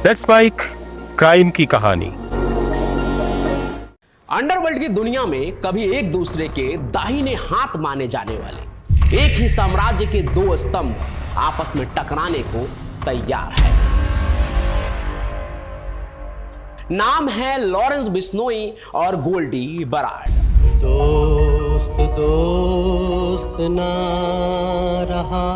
Let's spike crime की कहानी। Underworld की दुनिया में कभी एक दूसरे के दाहिने हाथ माने जाने वाले एक ही साम्राज्य के दो स्तंभ आपस में टकराने को तैयार है। नाम है लॉरेंस बिश्नोई और गोल्डी बराड। दोस्त दोस्त ना रहा।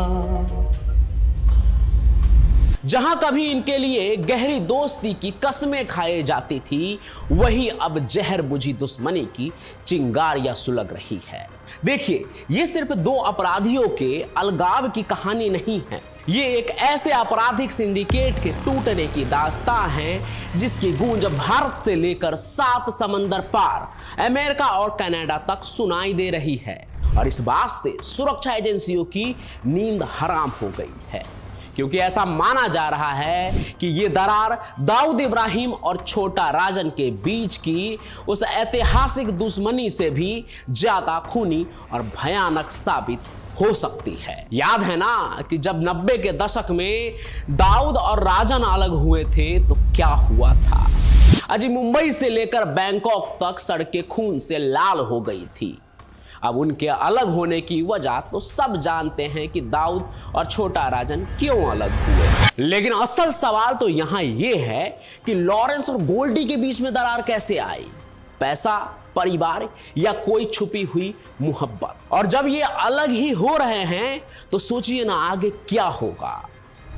जहां कभी इनके लिए गहरी दोस्ती की कस्में खाए जाती थी, वही अब जहर बुझी दुश्मनी की चिंगारियां सुलग रही है। देखिए, ये सिर्फ दो अपराधियों के अलगाव की कहानी नहीं है, ये एक ऐसे आपराधिक सिंडिकेट के टूटने की दास्तां है जिसकी गूंज भारत से लेकर 7 समंदर पार अमेरिका और कनाडा तक सुनाई दे रही है। और इस बात से सुरक्षा एजेंसियों की नींद हराम हो गई है, क्योंकि ऐसा माना जा रहा है कि ये दरार दाऊद इब्राहिम और छोटा राजन के बीच की उस ऐतिहासिक दुश्मनी से भी ज्यादा खूनी और भयानक साबित हो सकती है। याद है ना कि जब 90 के दशक में दाऊद और राजन अलग हुए थे तो क्या हुआ था। अजी, मुंबई से लेकर बैंकॉक तक सड़कें खून से लाल हो गई थी। अब उनके अलग होने की वजह तो सब जानते हैं कि दाऊद और छोटा राजन क्यों अलग हुए, लेकिन असल सवाल तो यहां यह है कि लॉरेंस और गोल्डी के बीच में दरार कैसे आई। पैसा, परिवार या कोई छुपी हुई मोहब्बत। और जब ये अलग ही हो रहे हैं तो सोचिए ना आगे क्या होगा।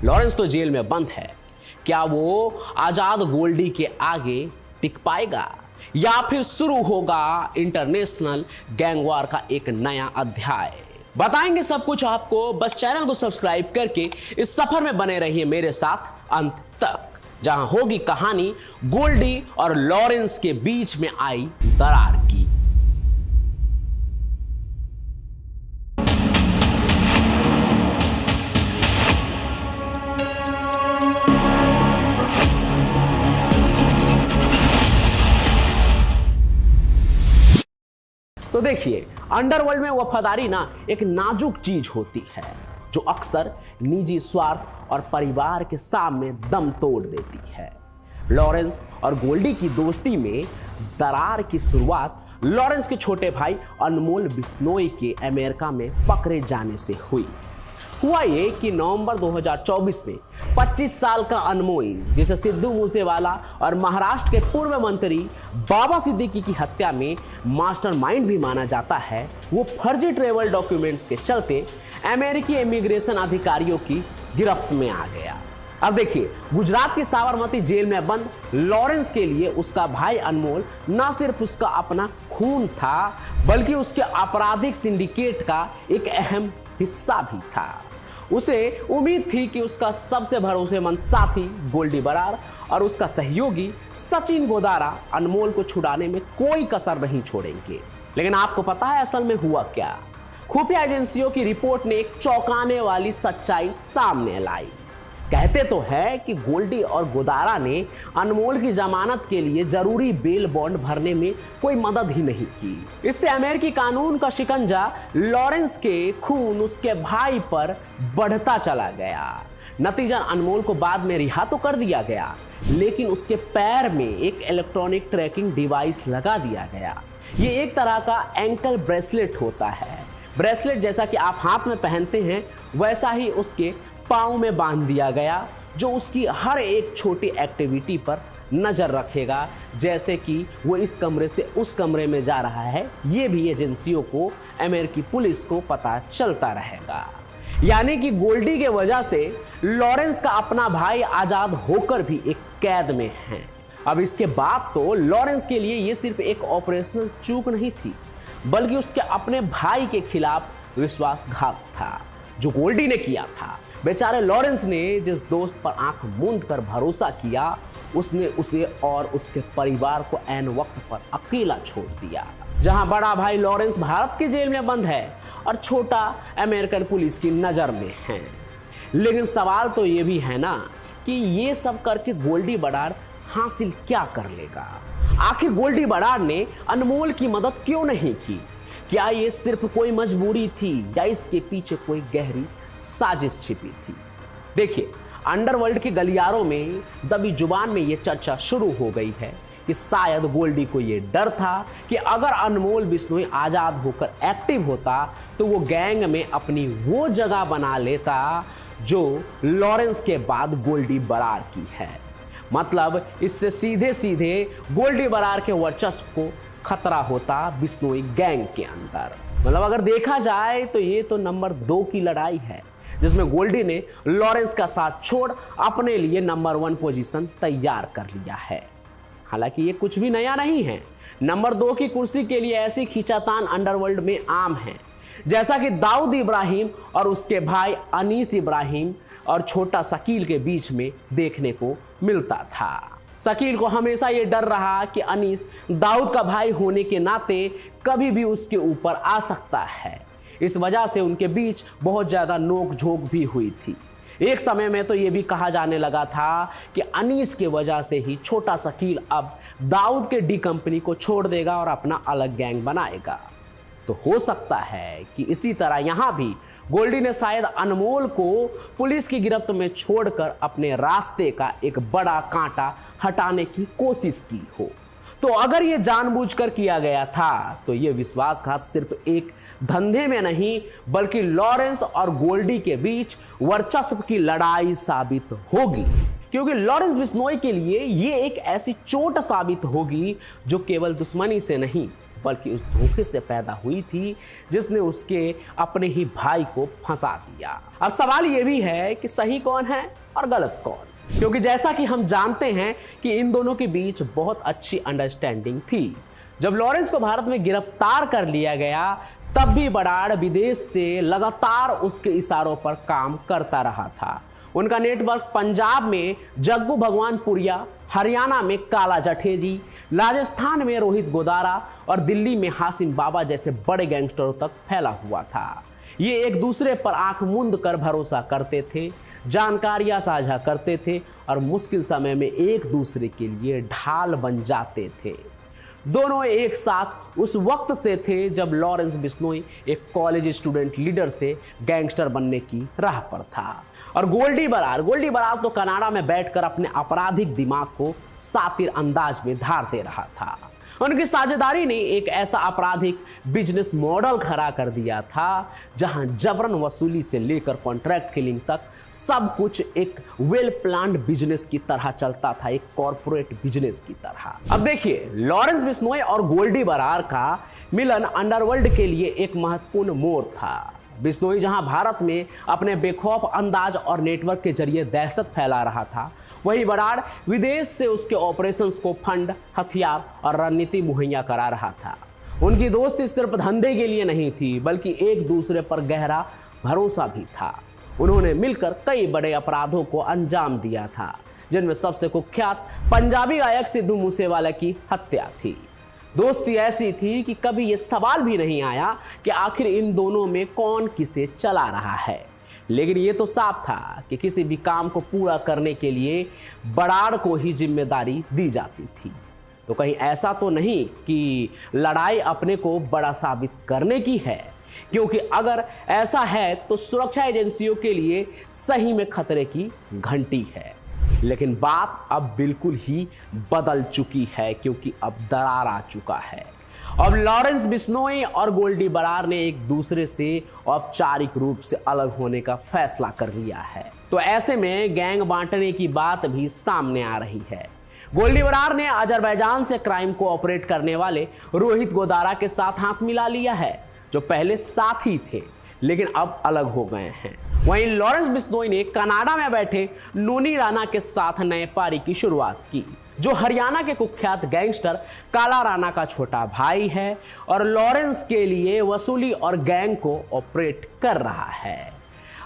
लॉरेंस तो जेल में बंद है, क्या वो आजाद गोल्डी के आगे टिक पाएगा या फिर शुरू होगा इंटरनेशनल गैंगवार का एक नया अध्याय। बताएंगे सब कुछ आपको, बस चैनल को सब्सक्राइब करके इस सफर में बने रहिए मेरे साथ अंत तक, जहां होगी कहानी गोल्डी और लॉरेंस के बीच में आई दरार की। तो देखिए, अंडरवर्ल्ड में वफादारी ना एक नाजुक चीज होती है जो अक्सर निजी स्वार्थ और परिवार के सामने दम तोड़ देती है। लॉरेंस और गोल्डी की दोस्ती में दरार की शुरुआत लॉरेंस के छोटे भाई अनमोल बिश्नोई के अमेरिका में पकड़े जाने से हुई। हुआ ये कि नवंबर 2024 में 25 साल का अनमोल, जिसे सिद्धू मूसेवाला और महाराष्ट्र के पूर्व मंत्री बाबा सिद्दीकी की हत्या में मास्टरमाइंड भी माना जाता है, वो फर्जी ट्रेवल डॉक्यूमेंट्स के चलते अमेरिकी इमिग्रेशन अधिकारियों की गिरफ्त में आ गया। अब देखिए, गुजरात की साबरमती जेल में बंद लॉरेंस के लिए उसका भाई अनमोल न सिर्फ उसका अपना खून था, बल्कि उसके आपराधिक सिंडिकेट का एक अहम हिस्सा भी था। उसे उम्मीद थी कि उसका सबसे भरोसेमंद साथी गोल्डी बराड और उसका सहयोगी सचिन गोदारा अनमोल को छुड़ाने में कोई कसर नहीं छोड़ेंगे। लेकिन आपको पता है असल में हुआ क्या? खुफिया एजेंसियों की रिपोर्ट ने एक चौंकाने वाली सच्चाई सामने लाई। कहते तो है कि गोल्डी और गोदारा ने अनमोल की जमानत के लिए जरूरी बेल बॉन्ड भरने में कोई मदद ही नहीं की। इससे अमेरिकी कानून का शिकंजा लॉरेंस के खून उसके भाई पर बढ़ता चला गया। नतीजन अनमोल को बाद में रिहा तो कर दिया गया, लेकिन उसके पैर में एक इलेक्ट्रॉनिक ट्रैकिंग डिवाइस लगा दिया गया। ये एक तरह का एंकल ब्रेसलेट होता है। ब्रेसलेट जैसा कि आप हाथ में पहनते हैं, वैसा ही उसके पाँव में बांध दिया गया, जो उसकी हर एक छोटी एक्टिविटी पर नजर रखेगा, जैसे कि वो इस कमरे से उस कमरे में जा रहा है। ये भी एजेंसियों को, अमेरिकी पुलिस को पता चलता रहेगा। यानी कि गोल्डी के वजह से लॉरेंस का अपना भाई आजाद होकर भी एक कैद में है। अब इसके बाद तो लॉरेंस के लिए ये सिर्फ एक ऑपरेशनल चूक नहीं थी, बल्कि उसके अपने भाई के खिलाफ विश्वासघात था जो गोल्डी ने किया था। बेचारे लॉरेंस ने जिस दोस्त पर आंख मूंद कर भरोसा किया, उसने उसे और उसके परिवार को ऐन वक्त पर अकेला छोड़ दिया। जहां बड़ा भाई लॉरेंस भारत की जेल में बंद है और छोटा अमेरिकन पुलिस की नजर में है। लेकिन सवाल तो ये भी है ना कि ये सब करके गोल्डी बराड हासिल क्या कर लेगा? आखिर गोल्डी बराड ने अनमोल की मदद क्यों नहीं की? क्या ये सिर्फ कोई मजबूरी थी या इसके पीछे कोई गहरी साजिश छिपी थी? देखिए, अंडरवर्ल्ड के गलियारों में दबी जुबान में ये चर्चा शुरू हो गई है कि शायद गोल्डी को ये डर था कि अगर अनमोल बिश्नोई आजाद होकर एक्टिव होता तो वो गैंग में अपनी वो जगह बना लेता जो लॉरेंस के बाद गोल्डी बरार की है। मतलब इससे सीधे सीधे गोल्डी बरार के वर्चस्व को खतरा होता बिश्नोई गैंग के अंदर। मतलब अगर देखा जाए तो ये तो नंबर 2 की लड़ाई है जिसमें गोल्डी ने लॉरेंस का साथ छोड़ अपने लिए नंबर 1 पोजीशन तैयार कर लिया है। हालांकि ये कुछ भी नया नहीं है। नंबर 2 की कुर्सी के लिए ऐसी खींचातान अंडरवर्ल्ड में आम है, जैसा कि दाऊद इब्राहिम और उसके भाई अनीस इब्राहिम और छोटा शकील के बीच में देखने को मिलता था। शकील को हमेशा ये डर रहा कि अनीस दाऊद का भाई होने के नाते कभी भी उसके ऊपर आ सकता है। इस वजह से उनके बीच बहुत ज़्यादा नोक झोंक भी हुई थी। एक समय में तो ये भी कहा जाने लगा था कि अनीस के वजह से ही छोटा शकील अब दाऊद के डी कंपनी को छोड़ देगा और अपना अलग गैंग बनाएगा। तो हो सकता है कि इसी तरह यहाँ भी गोल्डी ने शायद अनमोल को पुलिस की गिरफ्त में छोड़कर अपने रास्ते का एक बड़ा कांटा हटाने की कोशिश की हो। तो अगर ये जानबूझकर किया गया था तो ये विश्वासघात सिर्फ एक धंधे में नहीं बल्कि लॉरेंस और गोल्डी के बीच वर्चस्व की लड़ाई साबित होगी, क्योंकि लॉरेंस बिश्नोई के लिए ये एक ऐसी चोट साबित होगी जो केवल दुश्मनी से नहीं बल्कि उस धोखे से पैदा हुई थी जिसने उसके अपने ही भाई को फंसा दिया। अब सवाल ये भी है कि सही कौन है और गलत कौन, क्योंकि जैसा कि हम जानते हैं कि इन दोनों के बीच बहुत अच्छी अंडरस्टैंडिंग थी। जब लॉरेंस को भारत में गिरफ्तार कर लिया गया तब भी बराड़ विदेश से लगातार उसके इशारों पर काम करता रहा था। उनका नेटवर्क पंजाब में जग्गू भगवानपुरिया, हरियाणा में काला जठेरी, राजस्थान में रोहित गोदारा और दिल्ली में हासिम बाबा जैसे बड़े गैंगस्टरों तक फैला हुआ था। ये एक दूसरे पर आंख मूंद कर भरोसा करते थे, जानकारियां साझा करते थे और मुश्किल समय में एक दूसरे के लिए ढाल बन जाते थे। दोनों एक साथ उस वक्त से थे जब लॉरेंस बिश्नोई एक कॉलेज स्टूडेंट लीडर से गैंगस्टर बनने की राह पर था और गोल्डी बरार तो कनाडा में बैठकर अपने आपराधिक दिमाग को सातिर अंदाज में धार दे रहा था। उनकी साझेदारी ने एक ऐसा आपराधिक बिजनेस मॉडल खड़ा कर दिया था जहां जबरन वसूली से लेकर कॉन्ट्रैक्ट किलिंग तक सब कुछ एक वेल प्लान्ड बिजनेस की तरह चलता था, एक कॉर्पोरेट बिजनेस की तरह। अब देखिए, लॉरेंस बिश्नोई और गोल्डी बरार का मिलन अंडरवर्ल्ड के लिए एक महत्वपूर्ण मोड़ था। बिश्नोई जहां भारत में अपने बेखौफ अंदाज और नेटवर्क के जरिए दहशत फैला रहा था, वहीं बरार विदेश से उसके ऑपरेशंस को फंड, हथियार और रणनीति मुहैया करा रहा था। उनकी दोस्ती सिर्फ धंधे के लिए नहीं थी बल्कि एक दूसरे पर गहरा भरोसा भी था। उन्होंने मिलकर कई बड़े अपराधों को अंजाम दिया था, जिनमें सबसे कुख्यात पंजाबी गायक सिद्धू मूसेवाला की हत्या थी। दोस्ती ऐसी थी कि कभी यह सवाल भी नहीं आया कि आखिर इन दोनों में कौन किसे चला रहा है, लेकिन यह तो साफ था कि किसी भी काम को पूरा करने के लिए बराड़ को ही जिम्मेदारी दी जाती थी। तो कहीं ऐसा तो नहीं कि लड़ाई अपने को बड़ा साबित करने की है, क्योंकि अगर ऐसा है तो सुरक्षा एजेंसियों के लिए सही में खतरे की घंटी है। लेकिन बात अब बिल्कुल ही बदल चुकी है, क्योंकि अब दरार आ चुका है। अब लॉरेंस बिश्नोई और गोल्डी बरार ने एक दूसरे से औपचारिक रूप से अलग होने का फैसला कर लिया है। तो ऐसे में गैंग बांटने की बात भी सामने आ रही है। गोल्डी बरार ने अजरबैजान से क्राइम को ऑपरेट करने वाले रोहित गोदारा के साथ हाथ मिला लिया है, जो पहले साथी थे लेकिन अब अलग हो गए हैं। वहीं लॉरेंस बिश्नोई ने कनाडा में बैठे नोनी राणा के साथ नए पारी की शुरुआत की, जो हरियाणा के कुख्यात गैंगस्टर काला राणा का छोटा भाई है और लॉरेंस के लिए वसूली और गैंग को ऑपरेट कर रहा है।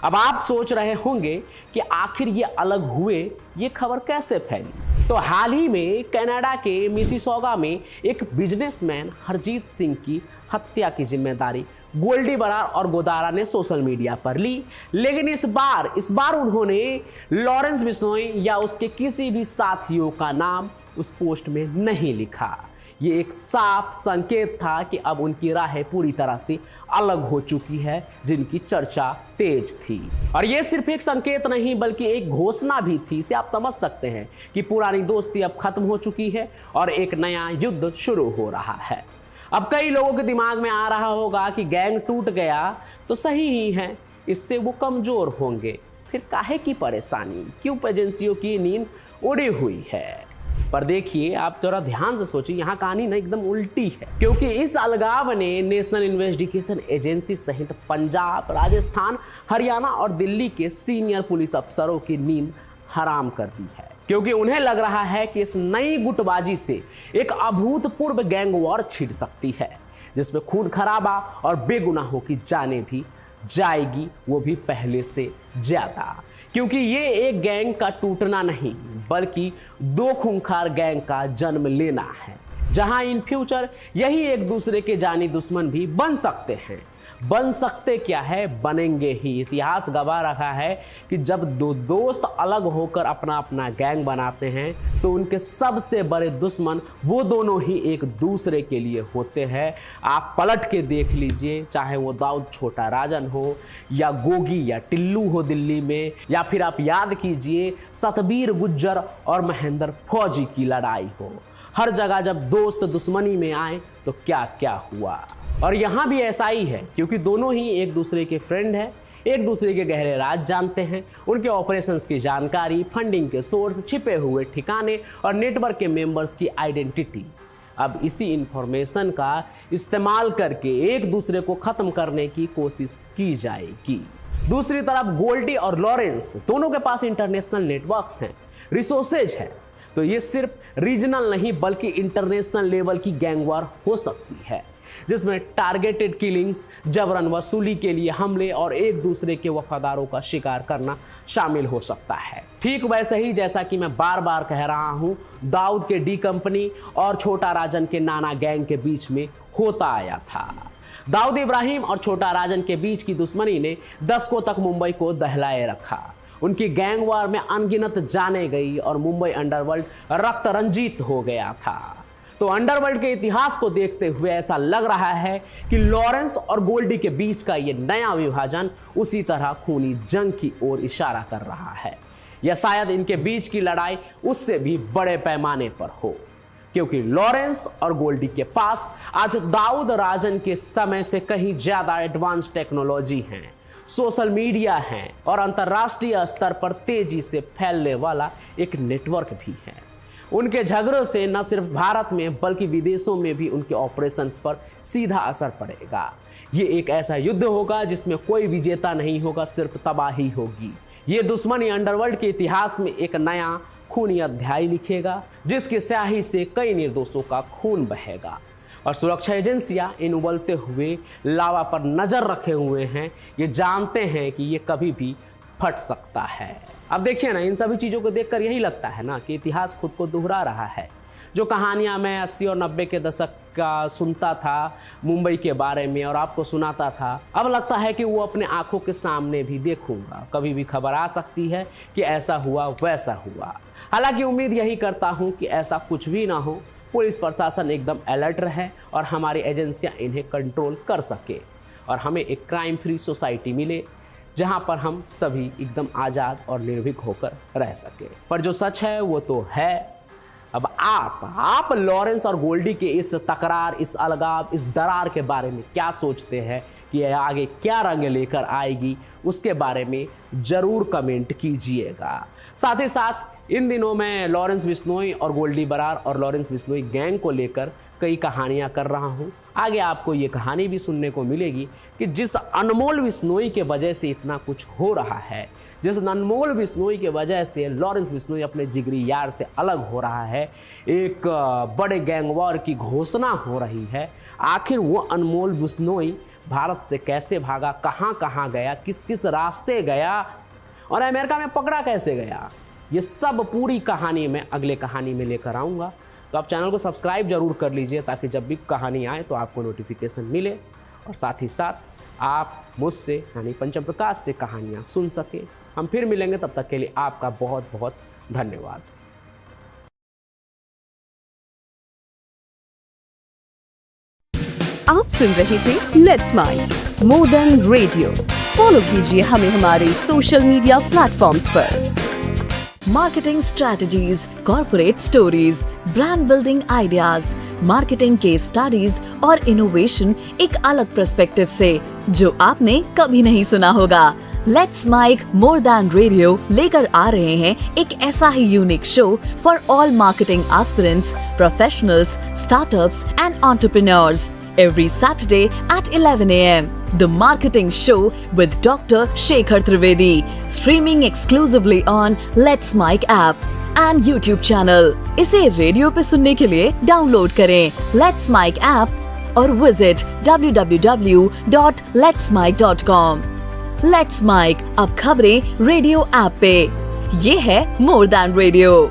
अब आप सोच रहे होंगे कि आखिर ये अलग हुए, ये खबर कैसे फैली? तो हाल ही में कनाडा के मिसिसॉगा में एक बिजनेसमैन हरजीत सिंह की हत्या की जिम्मेदारी गोल्डी बरार और गोदारा ने सोशल मीडिया पर ली, लेकिन इस बार उन्होंने लॉरेंस बिश्नोई या उसके किसी भी साथियों का नाम उस पोस्ट में नहीं लिखा। ये एक साफ संकेत था कि अब उनकी राहें पूरी तरह से अलग हो चुकी है, जिनकी चर्चा तेज थी। और ये सिर्फ एक संकेत नहीं बल्कि एक घोषणा भी थी। इसे आप समझ सकते हैं कि पुरानी दोस्ती अब खत्म हो चुकी है और एक नया युद्ध शुरू हो रहा है। अब कई लोगों के दिमाग में आ रहा होगा कि गैंग टूट गया तो सही ही है, इससे वो कमजोर होंगे, फिर काहे की परेशानी, क्यों एजेंसियों की नींद उड़ी हुई है। पर देखिए, आप जरा ध्यान से सोचिए, यहाँ कहानी ना एकदम उल्टी है, क्योंकि इस अलगाव ने नेशनल इन्वेस्टिगेशन एजेंसी सहित पंजाब, राजस्थान, हरियाणा और दिल्ली के सीनियर पुलिस अफसरों की नींद हराम कर दी है, क्योंकि उन्हें लग रहा है कि इस नई गुटबाजी से एक अभूतपूर्व गैंग वॉर छिड़ सकती है, जिसमें खून खराबा और बेगुनाहों की जानें भी जाएगी, वो भी पहले से ज्यादा। क्योंकि ये एक गैंग का टूटना नहीं बल्कि दो खूंखार गैंग का जन्म लेना है, जहां इन फ्यूचर यही एक दूसरे के जानी दुश्मन भी बन सकते हैं। बन सकते क्या है, बनेंगे ही। इतिहास गवाह रहा है कि जब दो दोस्त अलग होकर अपना अपना गैंग बनाते हैं तो उनके सबसे बड़े दुश्मन वो दोनों ही एक दूसरे के लिए होते हैं। आप पलट के देख लीजिए, चाहे वो दाऊद छोटा राजन हो या गोगी या टिल्लू हो दिल्ली में, या फिर आप याद कीजिए सतबीर गुज्जर और महेंद्र फौजी की लड़ाई हो। हर जगह जब दोस्त दुश्मनी में आए तो क्या क्या हुआ। और यहाँ भी ऐसा ही है, क्योंकि दोनों ही एक दूसरे के फ्रेंड हैं, एक दूसरे के गहरे राज जानते हैं, उनके ऑपरेशंस की जानकारी, फंडिंग के सोर्स, छिपे हुए ठिकाने और नेटवर्क के मेंबर्स की आइडेंटिटी। अब इसी इंफॉर्मेशन का इस्तेमाल करके एक दूसरे को खत्म करने की कोशिश की जाएगी। दूसरी तरफ गोल्डी और लॉरेंस दोनों के पास इंटरनेशनल नेटवर्क्स हैं, रिसोर्सेज हैं, तो ये सिर्फ रीजनल नहीं बल्कि इंटरनेशनल लेवल की गैंग वॉर हो सकती है, जिसमें टारगेटेड किलिंग्स, जबरन वसूली के लिए हमले और एक दूसरे के वफादारों का शिकार करना शामिल हो सकता है। ठीक वैसे ही जैसा कि मैं बार बार कह रहा हूं, दाऊद के डी कंपनी और छोटा राजन के नाना गैंग के बीच में होता आया था। दाऊद इब्राहिम और छोटा राजन के बीच की दुश्मनी ने दशकों तक मुंबई को दहलाए रखा। उनकी गैंग वॉर में अनगिनत जाने गई और मुंबई अंडरवर्ल्ड रक्त रंजित हो गया था। तो अंडरवर्ल्ड के इतिहास को देखते हुए ऐसा लग रहा है कि लॉरेंस और गोल्डी के बीच का ये नया विभाजन उसी तरह खूनी जंग की ओर इशारा कर रहा है, या शायद इनके बीच की लड़ाई उससे भी बड़े पैमाने पर हो, क्योंकि लॉरेंस और गोल्डी के पास आज दाऊद राजन के समय से कहीं ज्यादा एडवांस टेक्नोलॉजी है, सोशल मीडिया है और अंतर्राष्ट्रीय स्तर पर तेजी से फैलने वाला एक नेटवर्क भी है। उनके झगड़ों से न सिर्फ भारत में बल्कि विदेशों में भी उनके ऑपरेशंस पर सीधा असर पड़ेगा। ये एक ऐसा युद्ध होगा जिसमें कोई विजेता नहीं होगा, सिर्फ तबाही होगी। ये दुश्मनी अंडरवर्ल्ड के इतिहास में एक नया खूनी अध्याय लिखेगा, जिसकी स्याही से कई निर्दोषों का खून बहेगा। और सुरक्षा एजेंसियां इन उबलते हुए लावा पर नजर रखे हुए हैं, ये जानते हैं कि ये कभी भी फट सकता है। अब देखिए ना, इन सभी चीज़ों को देखकर यही लगता है ना कि इतिहास खुद को दोहरा रहा है। जो कहानियाँ मैं 80 और 90 के दशक का सुनता था मुंबई के बारे में और आपको सुनाता था, अब लगता है कि वो अपने आंखों के सामने भी देखूंगा। कभी भी खबर आ सकती है कि ऐसा हुआ वैसा हुआ। हालांकि उम्मीद यही करता हूँ कि ऐसा कुछ भी ना हो, पुलिस प्रशासन एकदम अलर्ट रहे और हमारी एजेंसियाँ इन्हें कंट्रोल कर सके और हमें एक क्राइम फ्री सोसाइटी मिले, जहां पर हम सभी एकदम आज़ाद और निर्भीक होकर रह सके। पर जो सच है वो तो है। अब आप लॉरेंस और गोल्डी के इस तकरार, इस अलगाव, इस दरार के बारे में क्या सोचते हैं कि यह आगे क्या रंग लेकर आएगी, उसके बारे में जरूर कमेंट कीजिएगा। साथ ही साथ इन दिनों मैं लॉरेंस बिश्नोई और गोल्डी बरार और लॉरेंस बिश्नोई गैंग को लेकर कई कहानियां कर रहा हूं। आगे आपको ये कहानी भी सुनने को मिलेगी कि जिस अनमोल बिश्नोई के वजह से इतना कुछ हो रहा है, जिस अनमोल बिश्नोई के वजह से लॉरेंस बिश्नोई अपने जिगरी यार से अलग हो रहा है, एक बड़े गैंग वॉर की घोषणा हो रही है, आखिर वो अनमोल बिश्नोई भारत से कैसे भागा, कहाँ कहाँ गया, किस किस रास्ते गया और अमेरिका में पकड़ा कैसे गया, ये सब पूरी कहानी मैं अगले कहानी में लेकर आऊँगा। तो आप चैनल को सब्सक्राइब जरूर कर लीजिए ताकि जब भी कहानी आए तो आपको नोटिफिकेशन मिले और साथ ही साथ आप मुझसे यानी पंचम प्रकाश से कहानियाँ सुन सके। हम फिर मिलेंगे, तब तक के लिए आपका बहुत बहुत धन्यवाद। सुन रहे थे let's mic more than radio. Follow कीजिए हमें हमारे सोशल मीडिया प्लेटफॉर्म्स पर। Marketing strategies, corporate stories, brand building ideas, marketing case studies और इनोवेशन एक अलग पर्सपेक्टिव से जो आपने कभी नहीं सुना होगा। Let's mic more than radio लेकर आ रहे हैं एक ऐसा ही unique show for all marketing aspirants, professionals, startups and entrepreneurs every Saturday at 11 a.m. The Marketing Show with Dr. Shekhar Trivedi, streaming exclusively on Let's Mic app and YouTube channel. इसे radio पे सुनने के लिए download करें Let's Mic app और visit www.letsmic.com। Let's Mic अब खबरें radio app पे। ये है मोर देन रेडियो।